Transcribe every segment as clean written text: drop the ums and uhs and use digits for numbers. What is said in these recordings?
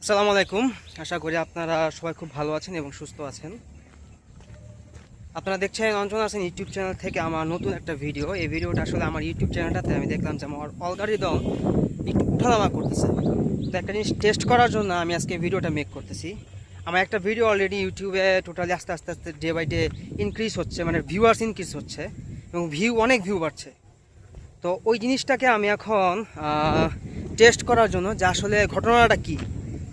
আসসালামু আলাইকুম। আশা করি আপনারা সবাই খুব ভালো আছেন এবং সুস্থ আছেন। আপনারা দেখছেন অঞ্জন আছেন ইউটিউব চ্যানেল থেকে আমার নতুন একটা ভিডিও। এই ভিডিওটা আসলে আমার ইউটিউব চ্যানেলটাতে আমি দেখলাম যে আমার অলগারিদম একটু উঠানামা করতেছে। তো একটা জিনিস টেস্ট করার জন্য আমি আজকে ভিডিওটা মেক করতেছি। আমার একটা ভিডিও অলরেডি ইউটিউবে টোটালি আস্তে আস্তে আস্তে ডে বাই ডে ইনক্রিজ হচ্ছে, মানে ভিউয়ার্স ইনক্রিজ হচ্ছে এবং অনেক ভিউ বাড়ছে। তো ওই জিনিসটাকে আমি এখন টেস্ট করার জন্য যে আসলে ঘটনাটা কী,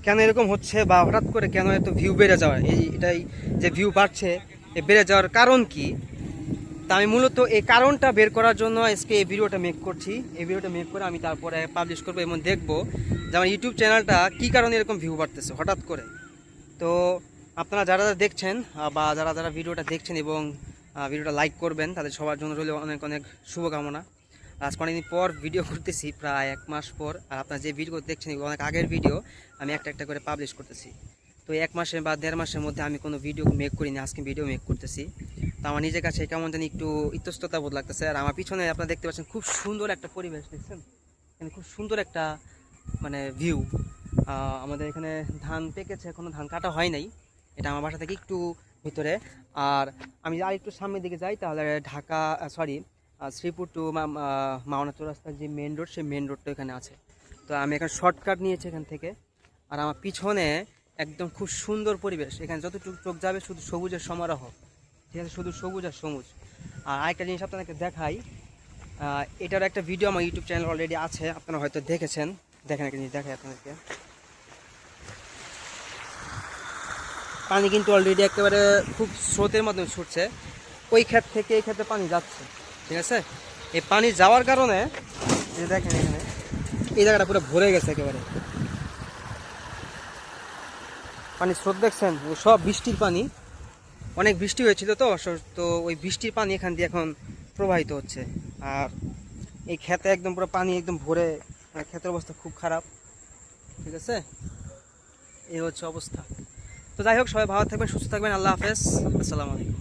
কেন এরকম হচ্ছে বা হঠাৎ করে কেন এত ভিউ বেড়ে যাওয়া, এটাই যে ভিউ বাড়ছে এ বেড়ে যাওয়ার কারণ কি, তা আমি মূলত এই কারণটা বের করার জন্য আজকে এই ভিডিওটা মেক করছি। এই ভিডিওটা মেক করে আমি তারপরে পাবলিশ করবো এবং দেখবো যে আমার ইউটিউব চ্যানেলটা কী কারণে এরকম ভিউ বাড়তেছে হঠাৎ করে। তো আপনারা যারা যারা দেখছেন বা যারা যারা ভিডিওটা দেখছেন এবং ভিডিওটা লাইক করবেন, তাদের সবার জন্য রইল অনেক অনেক শুভকামনা। আজকে অনেকদিন পর ভিডিও করতেছি, প্রায় 1 মাস পর। আর আপনারা যে ভিডিও দেখছেন এগুলো অনেক আগের ভিডিও, আমি একটা একটা করে পাবলিশ করতেছি। তো 1 মাসে বা 1.5 মাসের মধ্যে আমি কোনো ভিডিও মেক করিনি, আজকে ভিডিও মেক করতেছি। তো আমার নিজের কাছে কেমন জানি একটু ইতস্ততা বোধ লাগতেছে। আর আমার পিছনে আপনারা দেখতে পাচ্ছেন খুব সুন্দর একটা পরিবেশ, দেখছেন এখানে খুব সুন্দর একটা মানে ভিউ। আমাদের এখানে ধান পেকেছে, এখনও ধান কাটা হয় নাই। এটা আমার বাসা থেকে একটু ভিতরে। আর আমি আর একটু সামনের দিকে যাই তাহলে ঢাকা শ্রীপুর টু মাওনা চৌরাস্তার যে মেন রোড, সেই মেন রোডটা এখানে আছে। তো আমি এখানে শর্টকাট নিয়েছি এখান থেকে। আর আমার পিছনে একদম খুব সুন্দর পরিবেশ, এখানে যতটুকু চোখ যাবে শুধু সবুজের সমারোহ, ঠিক আছে, শুধু সবুজ আর সবুজ। আর আরেকটা জিনিস আপনাদেরকে দেখাই, এটার একটা ভিডিও আমার ইউটিউব চ্যানেল অলরেডি আছে, আপনারা হয়তো দেখেছেন। দেখেন একটা জিনিস দেখাই আপনাদেরকে। পানি কিন্তু অলরেডি একেবারে খুব স্রোতের মাধ্যমে ছুটছে, ওই ক্ষেত থেকে এই ক্ষেতে পানি যাচ্ছে, ঠিক আছে। এই পানি যাওয়ার কারণে এই যে দেখেন এখানে এই জায়গাটা পুরো ভরে গেছে একেবারে। পানি স্রোত দেখছেন, ও সব বৃষ্টির পানি, অনেক বৃষ্টি হয়েছিল তো, তো ওই বৃষ্টির পানি এখান দিয়ে এখন প্রবাহিত হচ্ছে। আর এই ক্ষেতে একদম পুরো পানি একদম ভরে, ক্ষেতের অবস্থা খুব খারাপ, ঠিক আছে। এই হচ্ছে অবস্থা। তো যাই হোক, সবাই ভালো থাকবেন, সুস্থ থাকবেন। আল্লাহ হাফেজ, আসসালামু আলাইকুম।